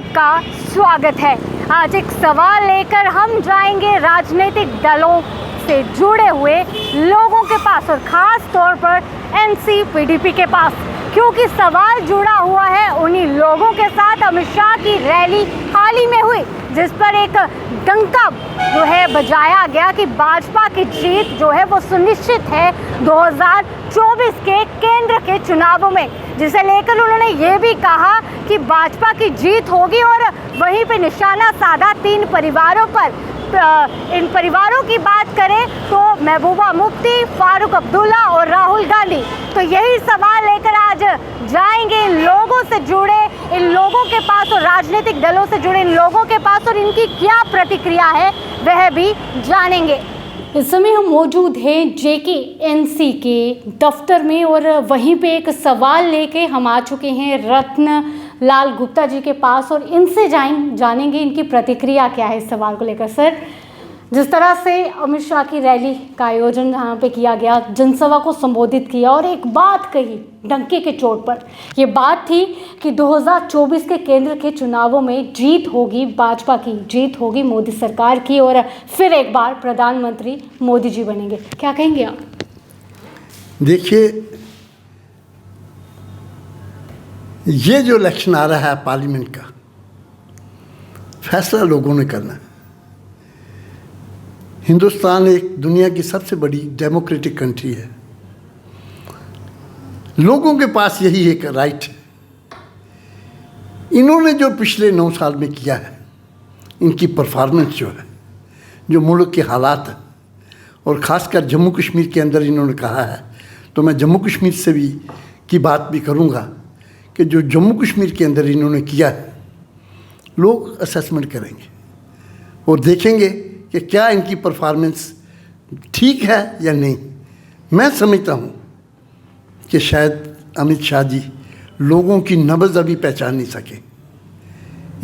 आपका स्वागत है। आज एक सवाल लेकर हम जाएंगे राजनीतिक दलों से जुड़े हुए लोगों के पास और ख़ास तौर पर एनसीपीडीपी के पास, क्योंकि सवाल जुड़ा हुआ है उन्हीं लोगों के साथ। अमित शाह की रैली हाल ही में हुई जिस पर एक डंका जो है बजाया गया कि भाजपा की जीत जो है वो सुनिश्चित है 2024 के केंद्र के चुनावों में, जिसे लेकर उन्होंने ये भी कहा कि भाजपा की जीत होगी और वहीं पे निशाना साधा 3 परिवारों पर। इन परिवारों की बात करें तो महबूबा मुफ्ती, फारूक अब्दुल्ला और राहुल गांधी। तो यही सवाल लेकर आज जाएंगे इन लोगों से जुड़े, इन लोगों के पास और राजनीतिक दलों से जुड़े इन लोगों के पास, और इनकी क्या प्रतिक्रिया है वह भी जानेंगे। इस समय हम मौजूद हैं JKNC के दफ्तर में और वहीं पे एक सवाल लेके हम आ चुके हैं रत्न लाल गुप्ता जी के पास और इनसे जानेंगे इनकी प्रतिक्रिया क्या है इस सवाल को लेकर। सर, जिस तरह से अमित शाह की रैली का आयोजन यहाँ पे किया गया, जनसभा को संबोधित किया और एक बात कही डंके के चोट पर, ये बात थी कि 2024 के केंद्र के चुनावों में जीत होगी, भाजपा की जीत होगी, मोदी सरकार की, और फिर एक बार प्रधानमंत्री मोदी जी बनेंगे। क्या कहेंगे आप? देखिए, ये जो इलेक्शन आ रहा है पार्लियामेंट का, फैसला लोगों ने करना है। हिंदुस्तान एक दुनिया की सबसे बड़ी डेमोक्रेटिक कंट्री है। लोगों के पास यही एक राइट है। इन्होंने जो पिछले 9 साल में किया है, इनकी परफॉर्मेंस जो है, जो मुल्क के हालात हैं, और ख़ासकर जम्मू कश्मीर के अंदर इन्होंने कहा है, तो मैं जम्मू कश्मीर से भी की बात भी करूँगा कि जो जम्मू कश्मीर के अंदर इन्होंने किया है, लोग असेसमेंट करेंगे और देखेंगे कि क्या इनकी परफॉर्मेंस ठीक है या नहीं। मैं समझता हूँ कि शायद अमित शाह जी लोगों की नब्ज़ अभी पहचान नहीं सके।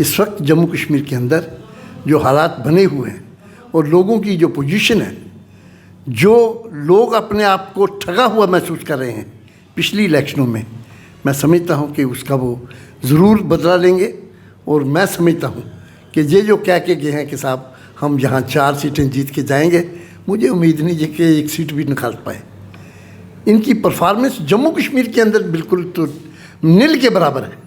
इस वक्त जम्मू कश्मीर के अंदर जो हालात बने हुए हैं और लोगों की जो पोजीशन है, जो लोग अपने आप को ठगा हुआ महसूस कर रहे हैं पिछली इलेक्शनों में, मैं समझता हूँ कि उसका वो ज़रूर बदला लेंगे। और मैं समझता हूँ कि ये जो कह के गए हैं कि साहब हम यहाँ 4 सीटें जीत के जाएंगे, मुझे उम्मीद नहीं है कि 1 सीट भी निकाल पाए। इनकी परफॉर्मेंस जम्मू कश्मीर के अंदर बिल्कुल तो नील के बराबर है।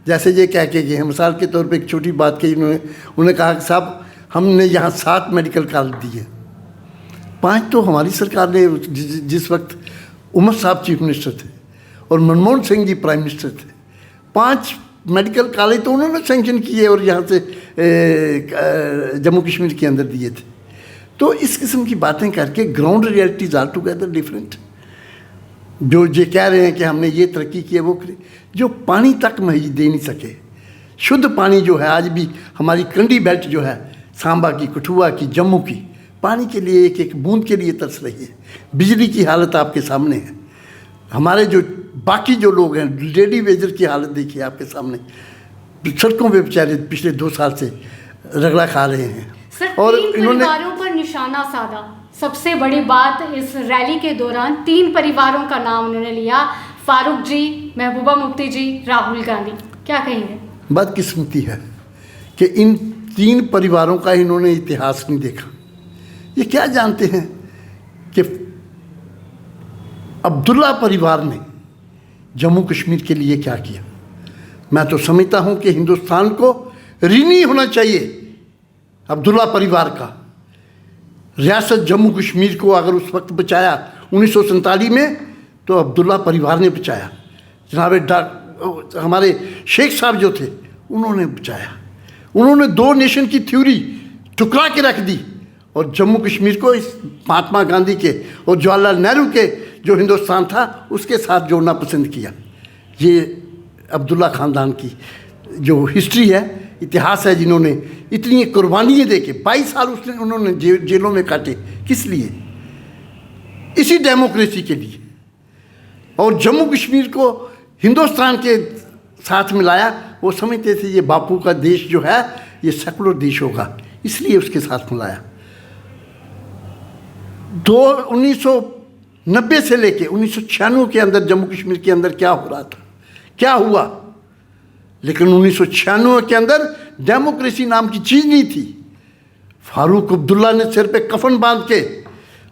जैसे ये कह के गए हैं, मिसाल के तौर पे एक छोटी बात कही उन्होंने कहा कि साहब हमने यहाँ 7 मेडिकल कॉलेज दिए, 5 तो हमारी सरकार ने, जिस वक्त उमर साहब चीफ मिनिस्टर थे और मनमोहन सिंह जी प्राइम मिनिस्टर थे, 5 मेडिकल कॉलेज तो उन्होंने सैंक्शन किए और यहाँ से जम्मू कश्मीर के अंदर दिए थे। तो इस किस्म की बातें करके ground realities are together different. जो ये कह रहे हैं कि हमने ये तरक्की की है, वो करी, जो पानी तक महज दे नहीं सके, शुद्ध पानी जो है, आज भी हमारी कंडी बेल्ट जो है, सांबा की, कठुआ की, जम्मू की, पानी के लिए एक एक बूंद के लिए तरस रही है। बिजली की हालत आपके सामने है। हमारे जो बाकी जो लोग हैं, डेली वेजर की हालत देखिए आपके सामने, सड़कों पे बेचारे पिछले 2 साल से रगड़ा खा रहे हैं। सर, और इन्होंने परिवारों पर निशाना साधा। सबसे बड़ी बात इस रैली के दौरान 3 परिवारों का नाम उन्होंने लिया, फारूक जी, महबूबा मुफ्ती जी, राहुल गांधी। क्या कहेंगे? बदकिस्मती है कि इन 3 परिवारों का इन्होंने इतिहास नहीं देखा। ये क्या जानते हैं कि अब्दुल्ला परिवार ने जम्मू कश्मीर के लिए क्या किया। मैं तो समझता हूँ कि हिंदुस्तान को ऋणी होना चाहिए अब्दुल्ला परिवार का। रियासत जम्मू कश्मीर को अगर उस वक्त बचाया 1947 में, तो अब्दुल्ला परिवार ने बचाया। जनाब हमारे शेख साहब जो थे, उन्होंने बचाया। उन्होंने 2 नेशन की थ्योरी ठुकरा के रख दी और जम्मू कश्मीर को इस महात्मा गांधी के और जवाहरलाल नेहरू के जो हिंदुस्तान था उसके साथ जोड़ना पसंद किया। ये अब्दुल्ला ख़ानदान की जो हिस्ट्री है, इतिहास है, जिन्होंने इतनी कुर्बानियाँ दे के 22 साल उन्होंने जेलों में काटे। किस लिए? इसी डेमोक्रेसी के लिए। और जम्मू कश्मीर को हिंदुस्तान के साथ मिलाया। वो समझते थे ये बापू का देश जो है ये सेकुलर देश होगा, इसलिए उसके साथ मिलाया। 1990 से लेके 1996 के अंदर जम्मू कश्मीर के अंदर क्या हो रहा था, क्या हुआ, लेकिन 1996 के अंदर डेमोक्रेसी नाम की चीज़ नहीं थी। फारूक अब्दुल्ला ने सिर पे कफन बांध के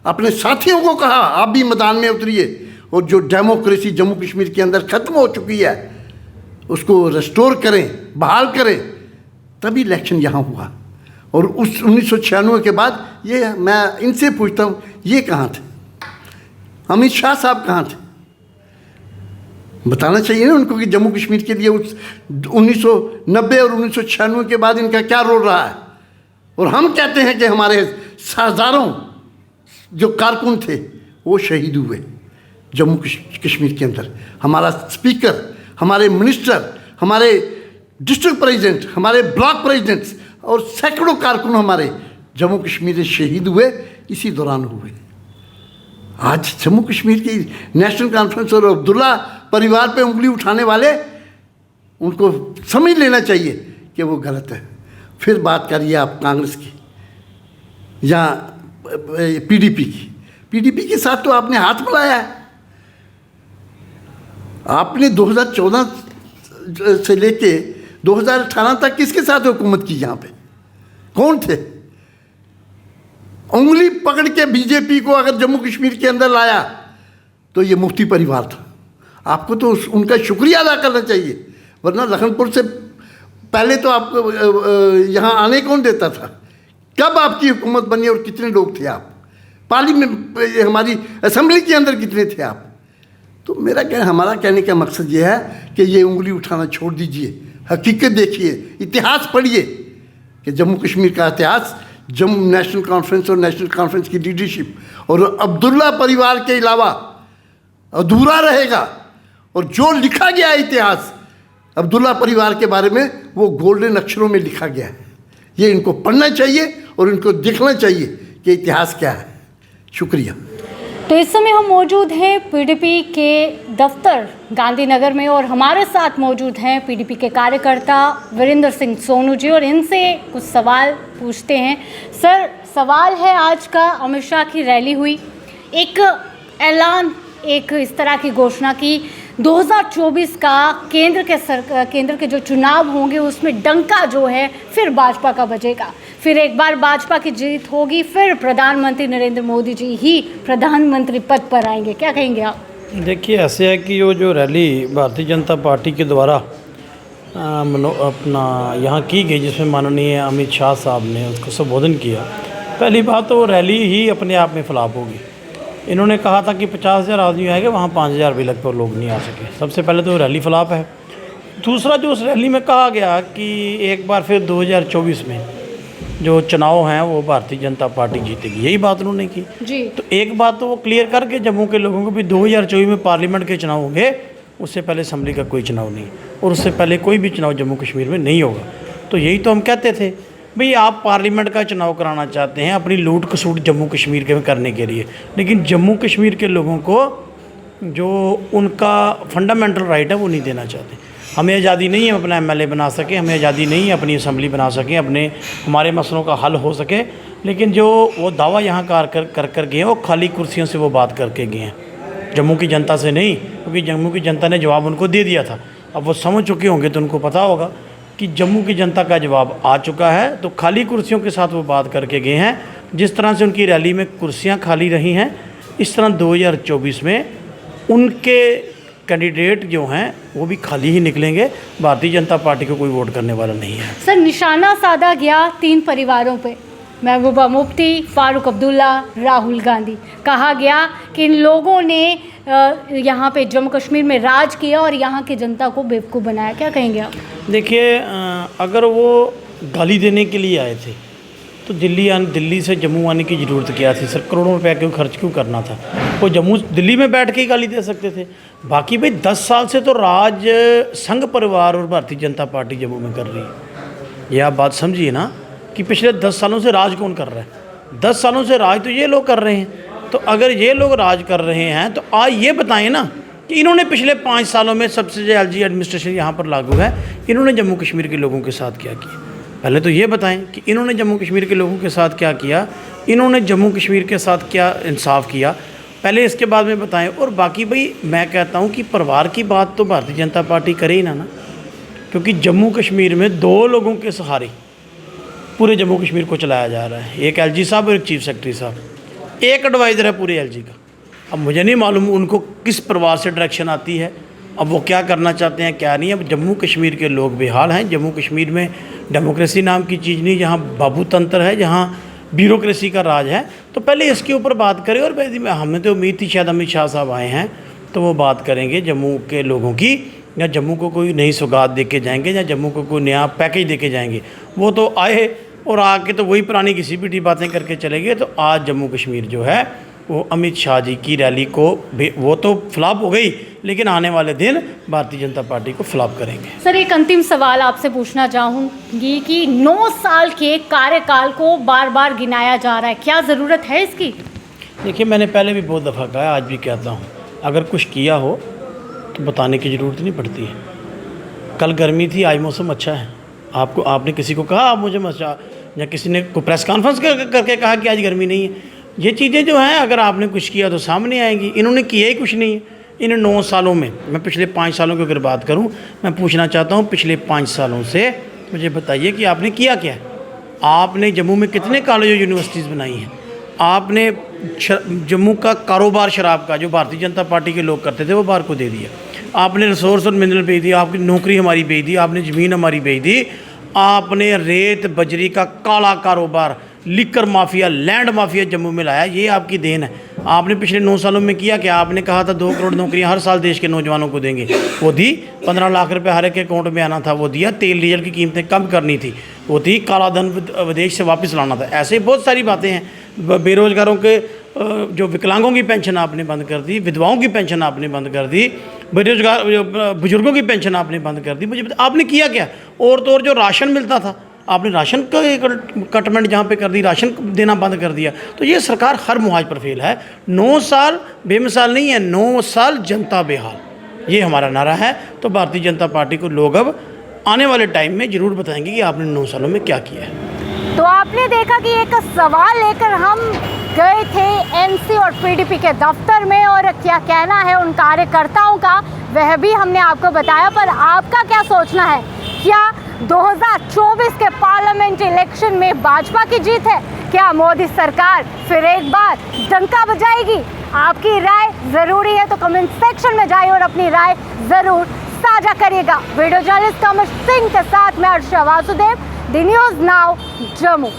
अपने साथियों को कहा आप भी मैदान में उतरिए और जो डेमोक्रेसी जम्मू कश्मीर के अंदर ख़त्म हो चुकी है उसको रेस्टोर करें, बहाल करें। तभी इलेक्शन यहाँ हुआ। और उस 1996 के बाद ये मैं इनसे पूछता हूँ, ये कहाँ थे? अमित शाह साहब कहाँ थे? बताना चाहिए ना उनको कि जम्मू कश्मीर के लिए उस 1990 और 1996 के बाद इनका क्या रोल रहा है। और हम कहते हैं कि हमारे हज़ारों जो कारकुन थे वो शहीद हुए जम्मू कश्मीर के अंदर। हमारा स्पीकर, हमारे मिनिस्टर, हमारे डिस्ट्रिक्ट प्रेसिडेंट, हमारे ब्लॉक प्रेसिडेंट्स और सैकड़ों कारकुन हमारे जम्मू कश्मीर से शहीद हुए, इसी दौरान हुए। आज जम्मू कश्मीर की नेशनल कॉन्फ्रेंस और अब्दुल्ला परिवार पे उंगली उठाने वाले, उनको समझ लेना चाहिए कि वो गलत है। फिर बात करिए आप कांग्रेस की या पीडीपी की। पीडीपी के साथ तो आपने हाथ मिलाया है। आपने 2014 से लेके 2018 तक किसके साथ हुकूमत की? यहाँ पे कौन थे? उंगली पकड़ के बीजेपी को अगर जम्मू कश्मीर के अंदर लाया तो ये मुफ्ती परिवार था। आपको तो उनका शुक्रिया अदा करना चाहिए, वरना लखनपुर से पहले तो आपको यहाँ आने कौन देता था? कब आपकी हुकूमत बनी और कितने लोग थे आप? पार्लियामेंट हमारी असेंबली के अंदर कितने थे आप? तो हमारा कहने का मकसद ये है कि ये उंगली उठाना छोड़ दीजिए, हकीकत देखिए, इतिहास पढ़िए कि जम्मू कश्मीर का इतिहास जम्मू नेशनल कॉन्फ्रेंस और नेशनल कॉन्फ्रेंस की लीडरशिप और अब्दुल्ला परिवार के अलावा अधूरा रहेगा। और जो लिखा गया है इतिहास अब्दुल्ला परिवार के बारे में, वो गोल्डन अक्षरों में लिखा गया है। ये इनको पढ़ना चाहिए और इनको देखना चाहिए कि इतिहास क्या है। शुक्रिया। तो इस समय हम मौजूद हैं पीडीपी के दफ्तर गांधीनगर में और हमारे साथ मौजूद हैं पीडीपी के कार्यकर्ता वीरेंद्र सिंह सोनू जी और इनसे कुछ सवाल पूछते हैं। सर, सवाल है आज का, अमित शाह की रैली हुई, एक ऐलान, एक इस तरह की घोषणा की 2024 का केंद्र के जो चुनाव होंगे उसमें डंका जो है फिर भाजपा का बजेगा, फिर एक बार भाजपा की जीत होगी, फिर प्रधानमंत्री नरेंद्र मोदी जी ही प्रधानमंत्री पद पर आएंगे। क्या कहेंगे आप? देखिए, ऐसे है कि जो रैली भारतीय जनता पार्टी के द्वारा अपना यहाँ की गई, जिसमें माननीय अमित शाह साहब ने उसको संबोधन किया, पहली बात तो रैली ही अपने आप में फ्लॉप होगी। इन्होंने कहा था कि 50,000 आदमी आएंगे, वहाँ 5,000 भी लगभग लोग नहीं आ सके। सबसे पहले तो रैली फ्लॉप है। दूसरा, जो उस रैली में कहा गया कि एक बार फिर 2024 में जो चुनाव हैं वो भारतीय जनता पार्टी जीतेगी, यही बात उन्होंने की जी। तो एक बात तो वो क्लियर करके जम्मू के लोगों को भी 2024 में पार्लियामेंट के चुनाव होंगे, उससे पहले असम्बली का कोई चुनाव नहीं और उससे पहले कोई भी चुनाव जम्मू कश्मीर में नहीं होगा। तो यही तो हम कहते थे भाई, आप पार्लियामेंट का चुनाव कराना चाहते हैं अपनी लूट खसूट जम्मू कश्मीर के में करने के लिए, लेकिन जम्मू कश्मीर के लोगों को जो उनका फंडामेंटल राइट है वो नहीं देना चाहते। हमें आज़ादी नहीं है अपना एमएलए बना सके, हमें आज़ादी नहीं है अपनी असम्बली बना सकें, हमारे मसलों का हल हो सके, लेकिन जो वो दावा यहाँ कर गए हैं वो खाली कुर्सियों से वो बात करके गए हैं, जम्मू की जनता से नहीं, क्योंकि जम्मू की जनता ने जवाब उनको दे दिया था। अब वो समझ चुके होंगे तो उनको पता होगा कि जम्मू की जनता का जवाब आ चुका है, तो खाली कुर्सियों के साथ वो बात करके गए हैं। जिस तरह से उनकी रैली में कुर्सियाँ खाली रही हैं, इस तरह 2024 में उनके कैंडिडेट जो हैं वो भी खाली ही निकलेंगे। भारतीय जनता पार्टी को कोई वोट करने वाला नहीं है। सर, निशाना साधा गया 3 परिवारों पे, महबूबा मुफ्ती, फारूक अब्दुल्ला, राहुल गांधी। कहा गया कि इन लोगों ने यहाँ पे जम्मू कश्मीर में राज किया और यहाँ की जनता को बेवकूफ़ बनाया। क्या कहेंगे आप? देखिए, अगर वो गाली देने के लिए आए थे तो दिल्ली से जम्मू आने की ज़रूरत क्या थी? सर, करोड़ों रुपया क्यों खर्च क्यों करना था? वो दिल्ली में बैठ के ही गाली दे सकते थे। बाकी भाई 10 साल से तो राज संघ परिवार और भारतीय जनता पार्टी जम्मू में कर रही है। ये आप बात समझिए ना कि पिछले 10 सालों से राज कौन कर रहा है? 10 सालों से राज तो ये लोग कर रहे हैं। तो अगर ये लोग राज कर रहे हैं तो आज ये बताएं ना कि इन्होंने पिछले 5 सालों में सबसे जो एलजी एडमिनिस्ट्रेशन यहाँ पर लागू है, इन्होंने जम्मू कश्मीर के लोगों के साथ क्या किया? पहले तो ये बताएं कि इन्होंने जम्मू कश्मीर के लोगों के साथ क्या किया, इन्होंने जम्मू कश्मीर के साथ क्या इंसाफ किया, पहले इसके बाद में बताएं। और बाकी भाई मैं कहता हूँ कि परिवार की बात तो भारतीय जनता पार्टी करे ही ना, क्योंकि जम्मू कश्मीर में 2 लोगों के सहारे पूरे जम्मू कश्मीर को चलाया जा रहा है, एक एलजी साहब और एक चीफ सेक्रेटरी साहब, एक एडवाइज़र है पूरे एलजी का। अब मुझे नहीं मालूम उनको किस प्रवाह से डायरेक्शन आती है, अब वो क्या करना चाहते हैं क्या नहीं। अब जम्मू कश्मीर के लोग बेहाल हैं। जम्मू कश्मीर में डेमोक्रेसी नाम की चीज़ नहीं, जहाँ बाबू तंत्र है, जहाँ ब्यूरोक्रेसी का राज है। तो पहले इसके ऊपर बात करें, और वैसे में हमने तो उम्मीद थी शायद अमित शाह साहब आए हैं तो वो बात करेंगे जम्मू के लोगों की, या जम्मू को कोई नई सौगात दे के जाएंगे, या जम्मू को कोई नया पैकेज दे के जाएंगे। वो तो आए और आके तो वही पुरानी किसी भी बातें करके चले गए। तो आज जम्मू कश्मीर जो है वो अमित शाह जी की रैली को वो तो फ्लॉप हो गई, लेकिन आने वाले दिन भारतीय जनता पार्टी को फ्लॉप करेंगे। सर, एक अंतिम सवाल आपसे पूछना चाहूँगी कि 9 साल के कार्यकाल को बार बार गिनाया जा रहा है, क्या ज़रूरत है इसकी? देखिए, मैंने पहले भी बहुत दफ़ा कहा है, आज भी कहता हूँ, अगर कुछ किया हो तो बताने की ज़रूरत नहीं पड़ती है। कल गर्मी थी, आज मौसम अच्छा है। आपने किसी को कहा आप मुझे मचा, या किसी ने को प्रेस कॉन्फ्रेंस करके कहा कि आज गर्मी नहीं है। ये चीज़ें जो हैं अगर आपने कुछ किया तो सामने आएंगी। इन्होंने किया ही कुछ नहीं है इन 9 सालों में। मैं पिछले 5 सालों की अगर बात करूं, मैं पूछना चाहता हूं पिछले 5 सालों से मुझे बताइए कि आपने किया क्या है। आपने जम्मू में कितने कॉलेज और यूनिवर्सिटीज़ बनाई हैं? आपने जम्मू का कारोबार शराब का जो भारतीय जनता पार्टी के लोग करते थे वो बाहर को दे दिया। आपने रिसोर्स और मिनरल बेच दिया, आपकी नौकरी हमारी बेच दी, आपने ज़मीन हमारी बेच दी, आपने रेत बजरी का काला कारोबार, liquor mafia, land mafia Jammu में लाया। ये आपकी देन है। आपने पिछले 9 सालों में किया क्या? आपने कहा था 2 करोड़ नौकरियां हर साल देश के नौजवानों को देंगे, वो दी। 15 लाख रुपए हर एक अकाउंट में आना था, वो दिया। तेल डीजल की कीमतें कम करनी थी, वो थी। काला धन विदेश से वापस लाना था। ऐसे बहुत सारी बातें हैं। बेरोजगारों के जो विकलांगों की पेंशन आपने बंद कर दी, विधवाओं की पेंशन आपने बंद कर दी, बेरोजगार बुजुर्गों की पेंशन आपने बंद कर दी। मुझे आपने किया क्या? और तो और जो राशन मिलता था, आपने राशन का कटमेंट जहाँ पे कर दी, राशन देना बंद कर दिया। तो ये सरकार हर मुहाज पर फेल है। 9 साल बेमिसाल नहीं है, 9 साल जनता बेहाल, ये हमारा नारा है। तो भारतीय जनता पार्टी को लोग अब आने वाले टाइम में ज़रूर बताएंगे कि आपने 9 सालों में क्या किया है। तो आपने देखा कि एक सवाल लेकर हम गए थे एनसी और पीडीपी के दफ्तर में, और क्या कहना है उन कार्यकर्ताओं का वह भी हमने आपको बताया। पर आपका क्या सोचना है? क्या 2024 के पार्लियामेंट इलेक्शन में भाजपा की जीत है? क्या मोदी सरकार फिर एक बार डंका बजाएगी? आपकी राय ज़रूरी है, तो कमेंट सेक्शन में जाइए और अपनी राय ज़रूर साझा करिएगा। वीडियो जर्नलिस्ट कमल सिंह के साथ मैं Arsha Vasudev, the news now Jammu.